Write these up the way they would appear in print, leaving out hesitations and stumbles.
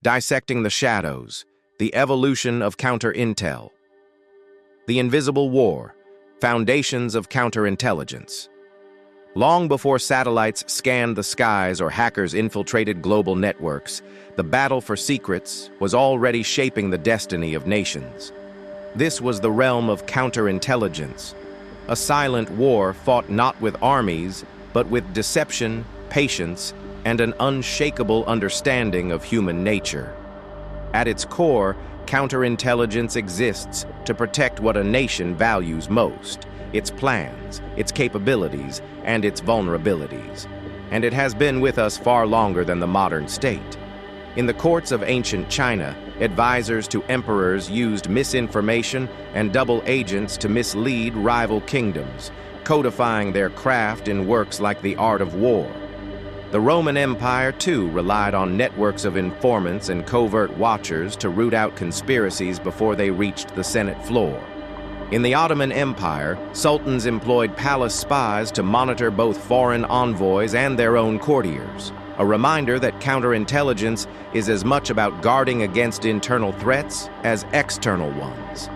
Dissecting the Shadows, the Evolution of Counterintel. The Invisible War, Foundations of Counterintelligence. Long before satellites scanned the skies or hackers infiltrated global networks, the battle for secrets was already shaping the destiny of nations. This was the realm of counterintelligence, a silent war fought not with armies, but with deception, patience, and an unshakable understanding of human nature. At its core, counterintelligence exists to protect what a nation values most: its plans, its capabilities, and its vulnerabilities. And it has been with us far longer than the modern state. In the courts of ancient China, advisors to emperors used misinformation and double agents to mislead rival kingdoms, codifying their craft in works like The Art of War. The Roman Empire, too, relied on networks of informants and covert watchers to root out conspiracies before they reached the Senate floor. In the Ottoman Empire, sultans employed palace spies to monitor both foreign envoys and their own courtiers, a reminder that counterintelligence is as much about guarding against internal threats as external ones.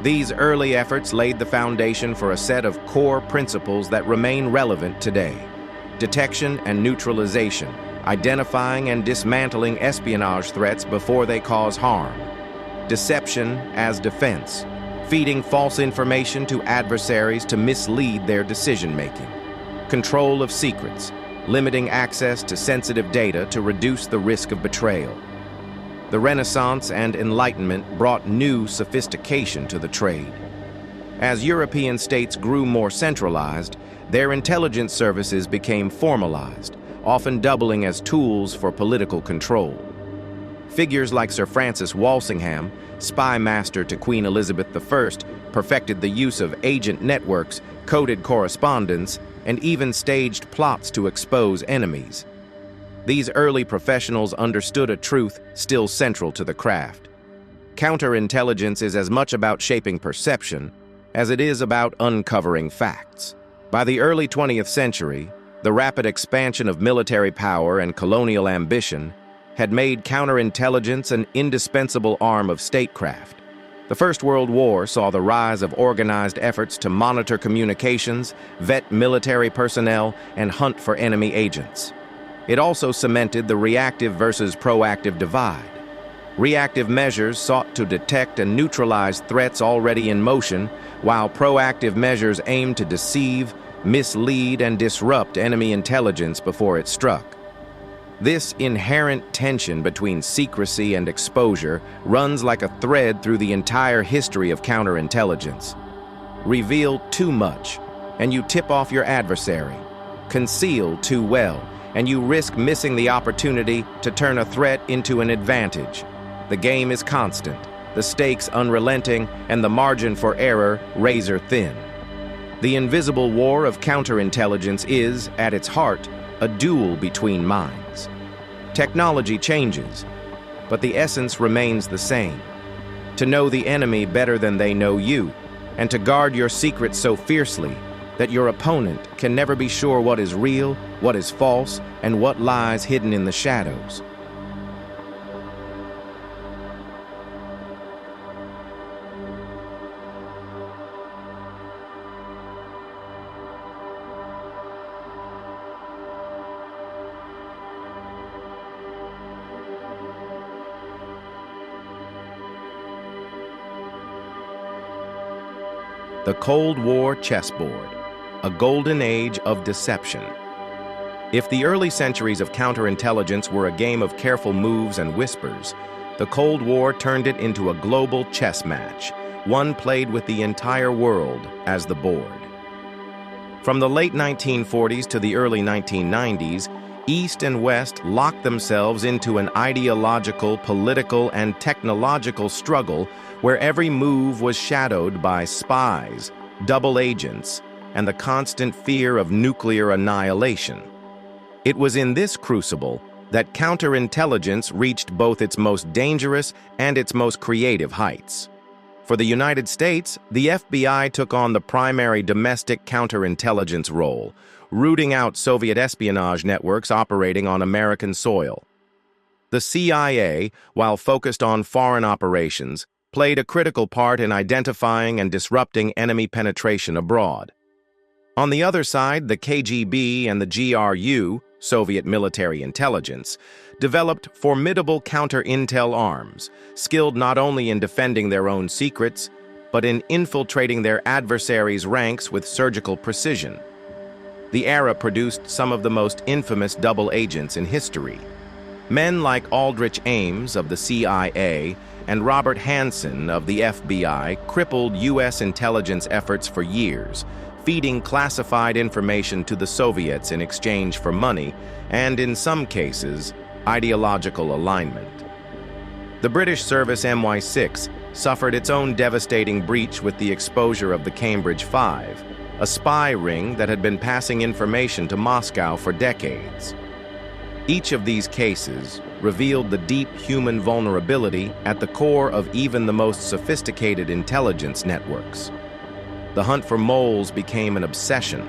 These early efforts laid the foundation for a set of core principles that remain relevant today: detection and neutralization, identifying and dismantling espionage threats before they cause harm; deception as defense, feeding false information to adversaries to mislead their decision-making; control of secrets, limiting access to sensitive data to reduce the risk of betrayal. The Renaissance and Enlightenment brought new sophistication to the trade. As European states grew more centralized, their intelligence services became formalized, often doubling as tools for political control. Figures like Sir Francis Walsingham, spy master to Queen Elizabeth I, perfected the use of agent networks, coded correspondence, and even staged plots to expose enemies. These early professionals understood a truth still central to the craft. Counterintelligence is as much about shaping perception as it is about uncovering facts. By the early 20th century, the rapid expansion of military power and colonial ambition had made counterintelligence an indispensable arm of statecraft. The First World War saw the rise of organized efforts to monitor communications, vet military personnel, and hunt for enemy agents. It also cemented the reactive versus proactive divide. Reactive measures sought to detect and neutralize threats already in motion, while proactive measures aimed to deceive, mislead, and disrupt enemy intelligence before it struck. This inherent tension between secrecy and exposure runs like a thread through the entire history of counterintelligence. Reveal too much, and you tip off your adversary. Conceal too well, and you risk missing the opportunity to turn a threat into an advantage. The game is constant, the stakes unrelenting, and the margin for error razor thin. The invisible war of counterintelligence is, at its heart, a duel between minds. Technology changes, but the essence remains the same: to know the enemy better than they know you, and to guard your secrets so fiercely that your opponent can never be sure what is real, what is false, and what lies hidden in the shadows. The Cold War chessboard, a golden age of deception. If the early centuries of counterintelligence were a game of careful moves and whispers, the Cold War turned it into a global chess match, one played with the entire world as the board. From the late 1940s to the early 1990s, East and West locked themselves into an ideological, political, and technological struggle where every move was shadowed by spies, double agents, and the constant fear of nuclear annihilation. It was in this crucible that counterintelligence reached both its most dangerous and its most creative heights. For the United States, the FBI took on the primary domestic counterintelligence role, rooting out Soviet espionage networks operating on American soil. The CIA, while focused on foreign operations, played a critical part in identifying and disrupting enemy penetration abroad. On the other side, the KGB and the GRU, Soviet military intelligence, developed formidable counter-intel arms, skilled not only in defending their own secrets, but in infiltrating their adversaries' ranks with surgical precision. The era produced some of the most infamous double agents in history. Men like Aldrich Ames of the CIA and Robert Hansen of the FBI crippled U.S. intelligence efforts for years, feeding classified information to the Soviets in exchange for money and, in some cases, ideological alignment. The British service MI6 suffered its own devastating breach with the exposure of the Cambridge Five, a spy ring that had been passing information to Moscow for decades. Each of these cases revealed the deep human vulnerability at the core of even the most sophisticated intelligence networks. The hunt for moles became an obsession.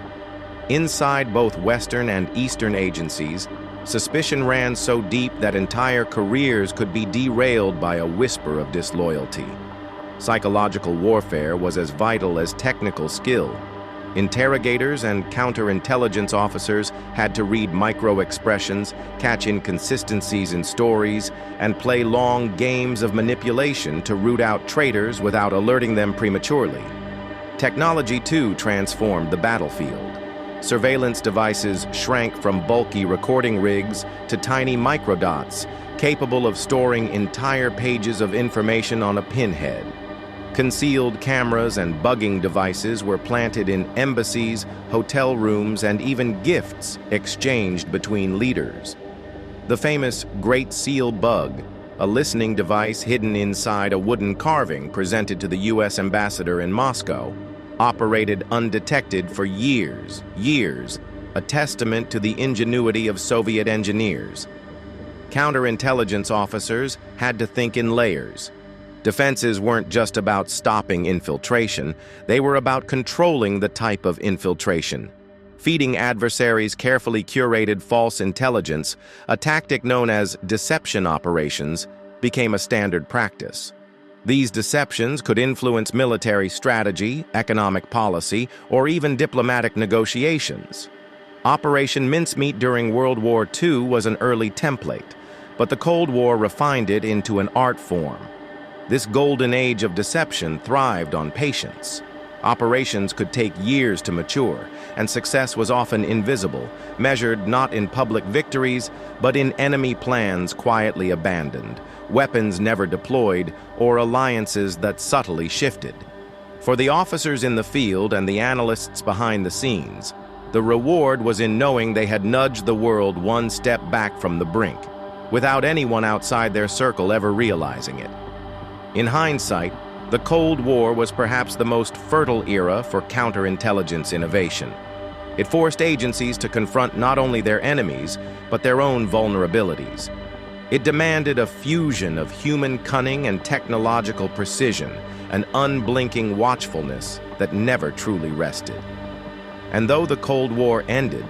Inside both Western and Eastern agencies, suspicion ran so deep that entire careers could be derailed by a whisper of disloyalty. Psychological warfare was as vital as technical skill. Interrogators and counterintelligence officers had to read micro-expressions, catch inconsistencies in stories, and play long games of manipulation to root out traitors without alerting them prematurely. Technology, too, transformed the battlefield. Surveillance devices shrank from bulky recording rigs to tiny microdots, capable of storing entire pages of information on a pinhead. Concealed cameras and bugging devices were planted in embassies, hotel rooms, and even gifts exchanged between leaders. The famous Great Seal bug, a listening device hidden inside a wooden carving presented to the U.S. ambassador in Moscow, operated undetected for years, a testament to the ingenuity of Soviet engineers. Counterintelligence officers had to think in layers. Defenses weren't just about stopping infiltration, they were about controlling the type of infiltration. Feeding adversaries carefully curated false intelligence, a tactic known as deception operations, became a standard practice. These deceptions could influence military strategy, economic policy, or even diplomatic negotiations. Operation Mincemeat during World War II was an early template, but the Cold War refined it into an art form. This golden age of deception thrived on patience. Operations could take years to mature, and success was often invisible, measured not in public victories, but in enemy plans quietly abandoned, weapons never deployed, or alliances that subtly shifted. For the officers in the field and the analysts behind the scenes, the reward was in knowing they had nudged the world one step back from the brink, without anyone outside their circle ever realizing it. In hindsight, the Cold War was perhaps the most fertile era for counterintelligence innovation. It forced agencies to confront not only their enemies, but their own vulnerabilities. It demanded a fusion of human cunning and technological precision, an unblinking watchfulness that never truly rested. And though the Cold War ended,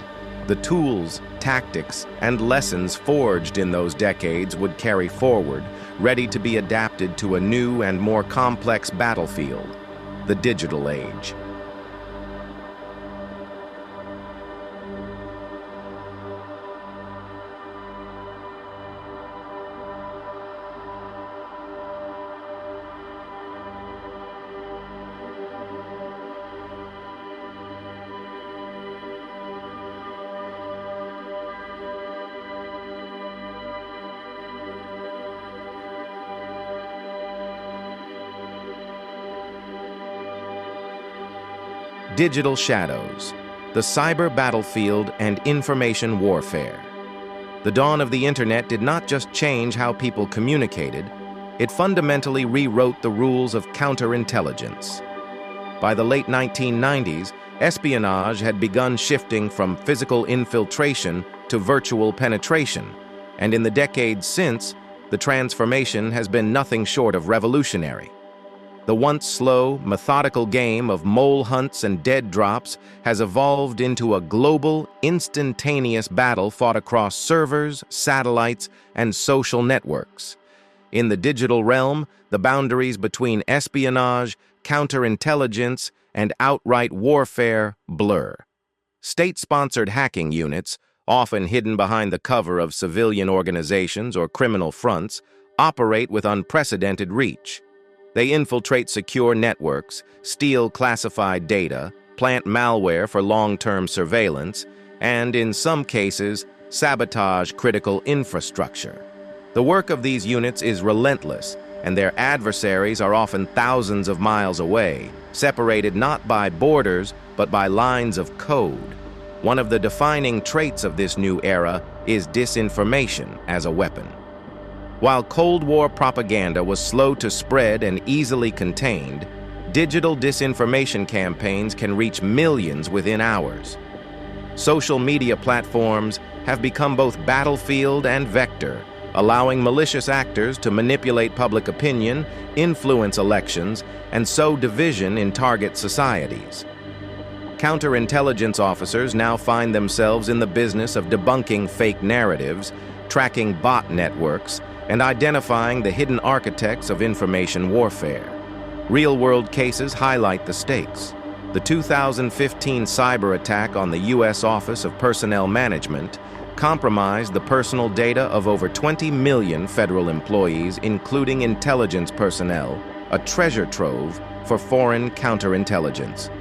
the tools, tactics, and lessons forged in those decades would carry forward, ready to be adapted to a new and more complex battlefield, the digital age. Digital shadows, the cyber battlefield and information warfare. The dawn of the internet did not just change how people communicated, it fundamentally rewrote the rules of counterintelligence. By the late 1990s, espionage had begun shifting from physical infiltration to virtual penetration, and in the decades since, the transformation has been nothing short of revolutionary. The once slow, methodical game of mole hunts and dead drops has evolved into a global, instantaneous battle fought across servers, satellites, and social networks. In the digital realm, the boundaries between espionage, counterintelligence, and outright warfare blur. State-sponsored hacking units, often hidden behind the cover of civilian organizations or criminal fronts, operate with unprecedented reach. They infiltrate secure networks, steal classified data, plant malware for long-term surveillance, and, in some cases, sabotage critical infrastructure. The work of these units is relentless, and their adversaries are often thousands of miles away, separated not by borders, but by lines of code. One of the defining traits of this new era is disinformation as a weapon. While Cold War propaganda was slow to spread and easily contained, digital disinformation campaigns can reach millions within hours. Social media platforms have become both battlefield and vector, allowing malicious actors to manipulate public opinion, influence elections, and sow division in target societies. Counterintelligence officers now find themselves in the business of debunking fake narratives, tracking bot networks, and identifying the hidden architects of information warfare. Real-world cases highlight the stakes. The 2015 cyber attack on the U.S. Office of Personnel Management compromised the personal data of over 20 million federal employees, including intelligence personnel, a treasure trove for foreign counterintelligence.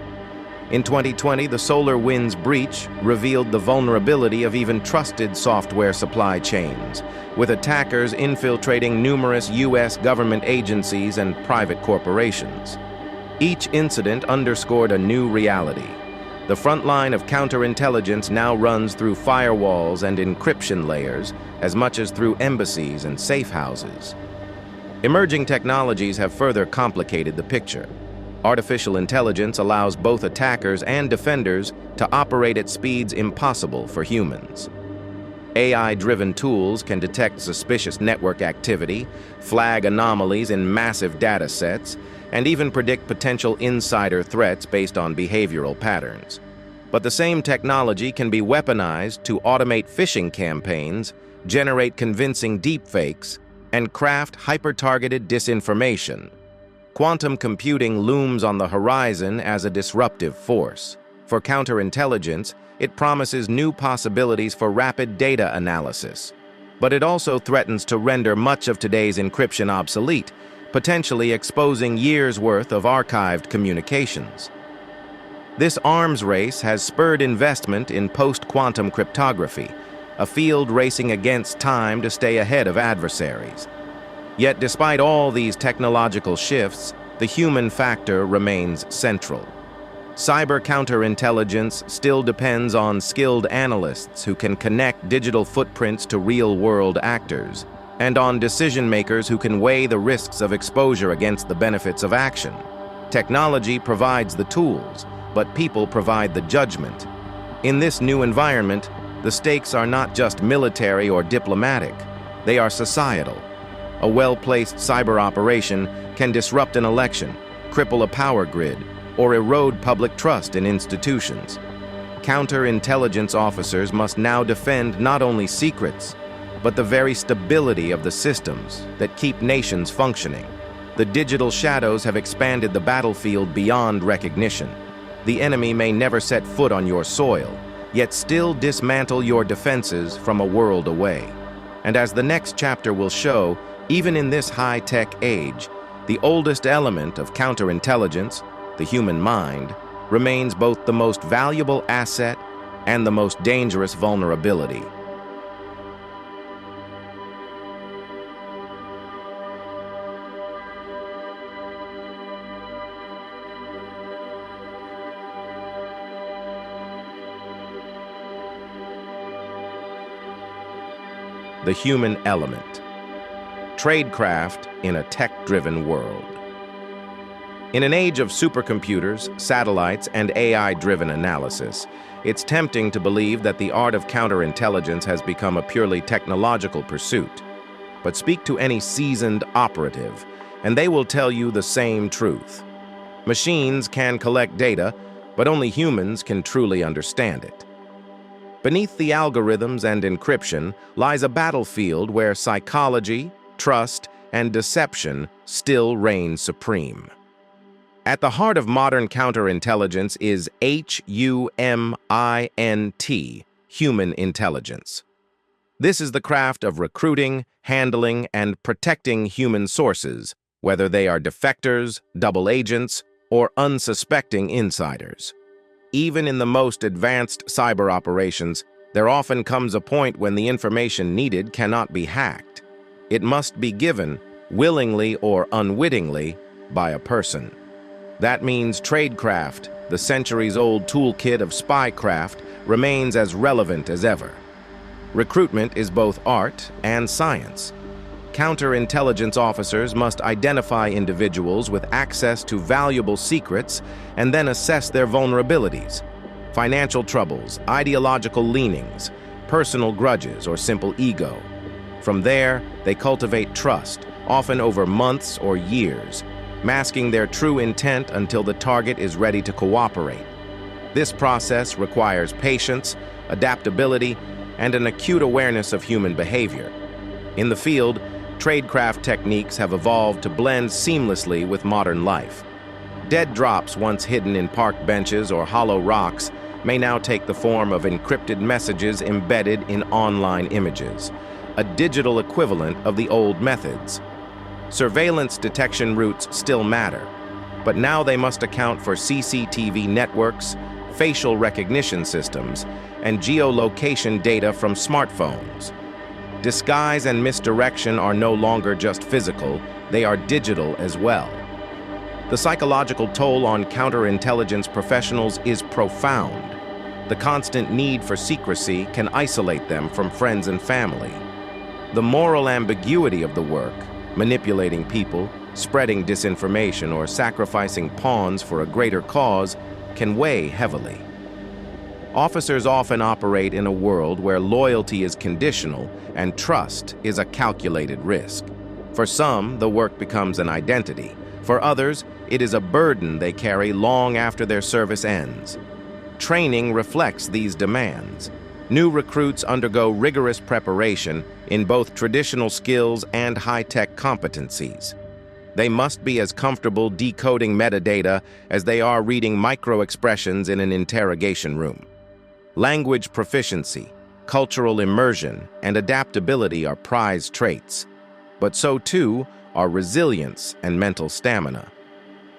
In 2020, the SolarWinds breach revealed the vulnerability of even trusted software supply chains, with attackers infiltrating numerous U.S. government agencies and private corporations. Each incident underscored a new reality. The front line of counterintelligence now runs through firewalls and encryption layers, as much as through embassies and safe houses. Emerging technologies have further complicated the picture. Artificial intelligence allows both attackers and defenders to operate at speeds impossible for humans. AI-driven tools can detect suspicious network activity, flag anomalies in massive data sets, and even predict potential insider threats based on behavioral patterns. But the same technology can be weaponized to automate phishing campaigns, generate convincing deepfakes, and craft hyper-targeted disinformation. Quantum computing looms on the horizon as a disruptive force. For counterintelligence, it promises new possibilities for rapid data analysis. But it also threatens to render much of today's encryption obsolete, potentially exposing years' worth of archived communications. This arms race has spurred investment in post-quantum cryptography, a field racing against time to stay ahead of adversaries. Yet despite all these technological shifts, the human factor remains central. Cyber counterintelligence still depends on skilled analysts who can connect digital footprints to real-world actors, and on decision-makers who can weigh the risks of exposure against the benefits of action. Technology provides the tools, but people provide the judgment. In this new environment, the stakes are not just military or diplomatic, they are societal. A well-placed cyber operation can disrupt an election, cripple a power grid, or erode public trust in institutions. Counterintelligence officers must now defend not only secrets, but the very stability of the systems that keep nations functioning. The digital shadows have expanded the battlefield beyond recognition. The enemy may never set foot on your soil, yet still dismantle your defenses from a world away. And as the next chapter will show, even in this high-tech age, the oldest element of counterintelligence, the human mind, remains both the most valuable asset and the most dangerous vulnerability. The human element. Tradecraft in a tech-driven world. In an age of supercomputers, satellites, and AI-driven analysis, it's tempting to believe that the art of counterintelligence has become a purely technological pursuit. But speak to any seasoned operative, and they will tell you the same truth. Machines can collect data, but only humans can truly understand it. Beneath the algorithms and encryption lies a battlefield where psychology, trust, and deception still reign supreme. At the heart of modern counterintelligence is HUMINT, human intelligence. This is the craft of recruiting, handling, and protecting human sources, whether they are defectors, double agents, or unsuspecting insiders. Even in the most advanced cyber operations, there often comes a point when the information needed cannot be hacked. It must be given, willingly or unwittingly, by a person. That means tradecraft, the centuries-old toolkit of spycraft, remains as relevant as ever. Recruitment is both art and science. Counterintelligence officers must identify individuals with access to valuable secrets and then assess their vulnerabilities, financial troubles, ideological leanings, personal grudges, or simple ego. From there, they cultivate trust, often over months or years, masking their true intent until the target is ready to cooperate. This process requires patience, adaptability, and an acute awareness of human behavior. In the field, tradecraft techniques have evolved to blend seamlessly with modern life. Dead drops once hidden in park benches or hollow rocks may now take the form of encrypted messages embedded in online images, a digital equivalent of the old methods. Surveillance detection routes still matter, but now they must account for CCTV networks, facial recognition systems, and geolocation data from smartphones. Disguise and misdirection are no longer just physical, they are digital as well. The psychological toll on counterintelligence professionals is profound. The constant need for secrecy can isolate them from friends and family. The moral ambiguity of the work, manipulating people, spreading disinformation, or sacrificing pawns for a greater cause, can weigh heavily. Officers often operate in a world where loyalty is conditional and trust is a calculated risk. For some, the work becomes an identity. For others, it is a burden they carry long after their service ends. Training reflects these demands. New recruits undergo rigorous preparation in both traditional skills and high-tech competencies. They must be as comfortable decoding metadata as they are reading micro-expressions in an interrogation room. Language proficiency, cultural immersion, and adaptability are prized traits, but so too are resilience and mental stamina.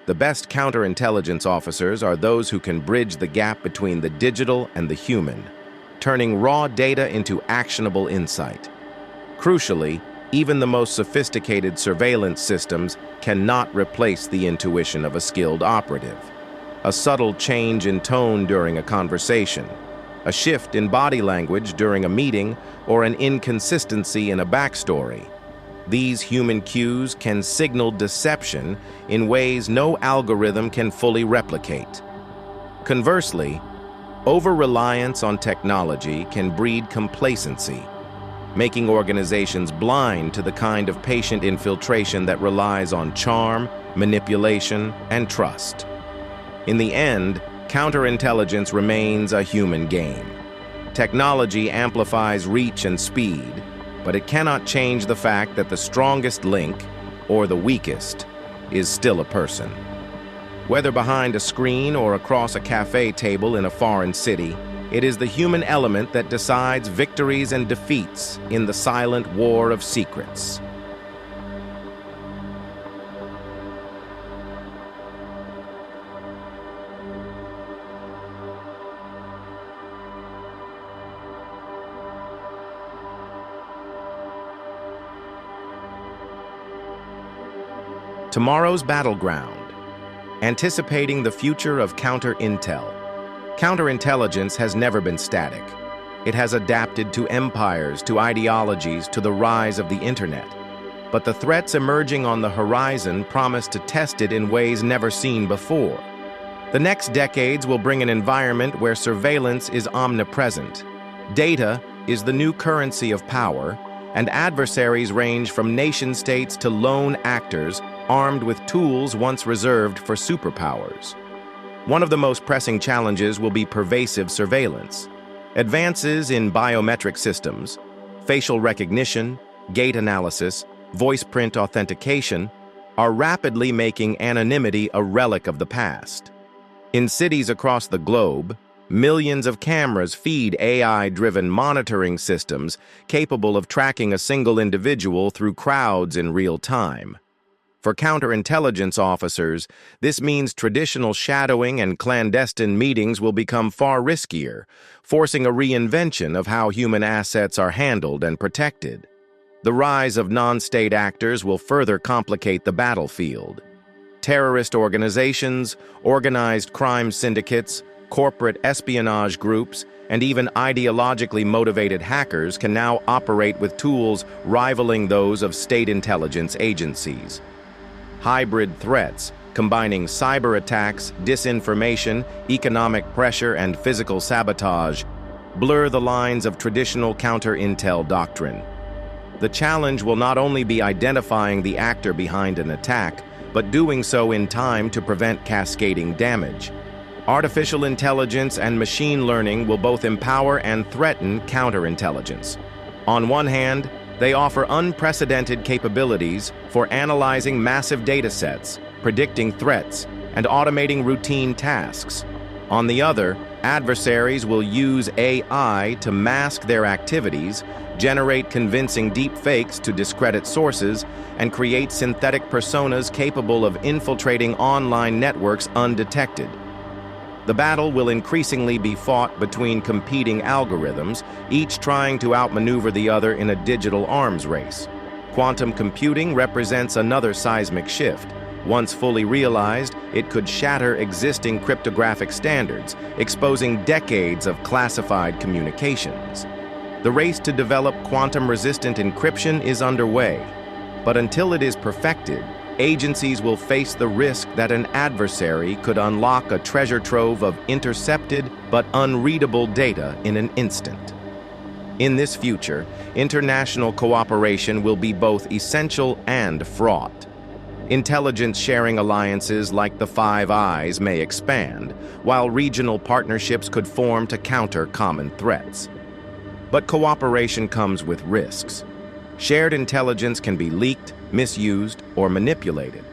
The best counterintelligence officers are those who can bridge the gap between the digital and the human, turning raw data into actionable insight. Crucially, even the most sophisticated surveillance systems cannot replace the intuition of a skilled operative. A subtle change in tone during a conversation, a shift in body language during a meeting, or an inconsistency in a backstory. These human cues can signal deception in ways no algorithm can fully replicate. Conversely, over-reliance on technology can breed complacency, making organizations blind to the kind of patient infiltration that relies on charm, manipulation, and trust. In the end, counterintelligence remains a human game. Technology amplifies reach and speed, but it cannot change the fact that the strongest link, or the weakest, is still a person. Whether behind a screen or across a cafe table in a foreign city, it is the human element that decides victories and defeats in the silent war of secrets. Tomorrow's battleground. Anticipating the future of counter-intel. Counterintelligence has never been static. It has adapted to empires, to ideologies, to the rise of the internet. But the threats emerging on the horizon promise to test it in ways never seen before. The next decades will bring an environment where surveillance is omnipresent. Data is the new currency of power, and adversaries range from nation-states to lone actors armed with tools once reserved for superpowers. One of the most pressing challenges will be pervasive surveillance. Advances in biometric systems, facial recognition, gait analysis, voice print authentication are rapidly making anonymity a relic of the past. In cities across the globe, millions of cameras feed AI-driven monitoring systems capable of tracking a single individual through crowds in real time. For counterintelligence officers, this means traditional shadowing and clandestine meetings will become far riskier, forcing a reinvention of how human assets are handled and protected. The rise of non-state actors will further complicate the battlefield. Terrorist organizations, organized crime syndicates, corporate espionage groups, and even ideologically motivated hackers can now operate with tools rivaling those of state intelligence agencies. Hybrid threats, combining cyber attacks, disinformation, economic pressure, and physical sabotage, blur the lines of traditional counter-intel doctrine. The challenge will not only be identifying the actor behind an attack, but doing so in time to prevent cascading damage. Artificial intelligence and machine learning will both empower and threaten counterintelligence. On one hand, they offer unprecedented capabilities for analyzing massive data sets, predicting threats, and automating routine tasks. On the other, adversaries will use AI to mask their activities, generate convincing deepfakes to discredit sources, and create synthetic personas capable of infiltrating online networks undetected. The battle will increasingly be fought between competing algorithms, each trying to outmaneuver the other in a digital arms race. Quantum computing represents another seismic shift. Once fully realized, it could shatter existing cryptographic standards, exposing decades of classified communications. The race to develop quantum-resistant encryption is underway, but until it is perfected, agencies will face the risk that an adversary could unlock a treasure trove of intercepted but unreadable data in an instant. In this future, international cooperation will be both essential and fraught. Intelligence-sharing alliances like the Five Eyes may expand, while regional partnerships could form to counter common threats. But cooperation comes with risks. Shared intelligence can be leaked, misused, or manipulated.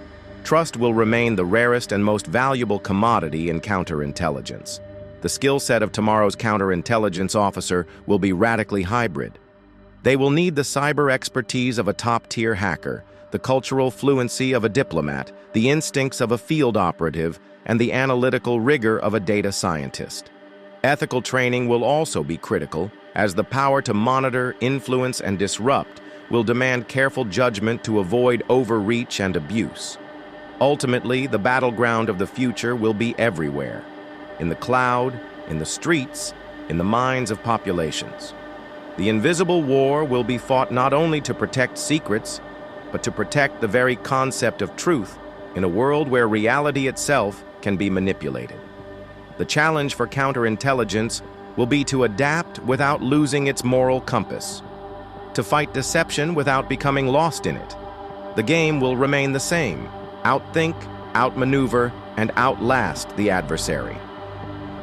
Trust will remain the rarest and most valuable commodity in counterintelligence. The skill set of tomorrow's counterintelligence officer will be radically hybrid. They will need the cyber expertise of a top-tier hacker, the cultural fluency of a diplomat, the instincts of a field operative, and the analytical rigor of a data scientist. Ethical training will also be critical, as the power to monitor, influence, and disrupt will demand careful judgment to avoid overreach and abuse. Ultimately, the battleground of the future will be everywhere, in the cloud, in the streets, in the minds of populations. The invisible war will be fought not only to protect secrets, but to protect the very concept of truth in a world where reality itself can be manipulated. The challenge for counterintelligence will be to adapt without losing its moral compass, to fight deception without becoming lost in it. The game will remain the same: outthink, outmaneuver, and outlast the adversary.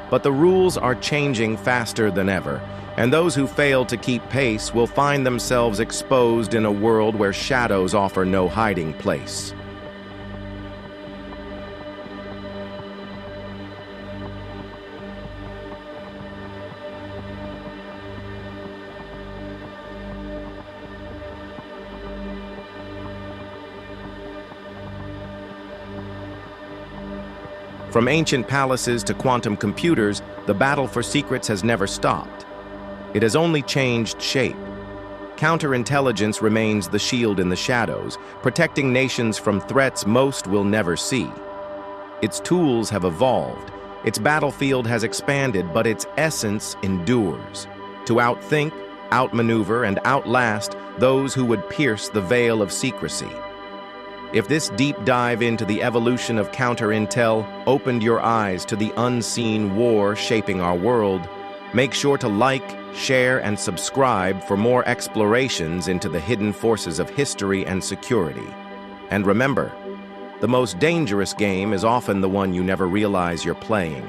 But the rules are changing faster than ever, and those who fail to keep pace will find themselves exposed in a world where shadows offer no hiding place. From ancient palaces to quantum computers, the battle for secrets has never stopped. It has only changed shape. Counterintelligence remains the shield in the shadows, protecting nations from threats most will never see. Its tools have evolved, its battlefield has expanded, but its essence endures: to outthink, outmaneuver, and outlast those who would pierce the veil of secrecy. If this deep dive into the evolution of counterintel opened your eyes to the unseen war shaping our world, make sure to like, share, and subscribe for more explorations into the hidden forces of history and security. And remember, The most dangerous game is often the one you never realize you're playing.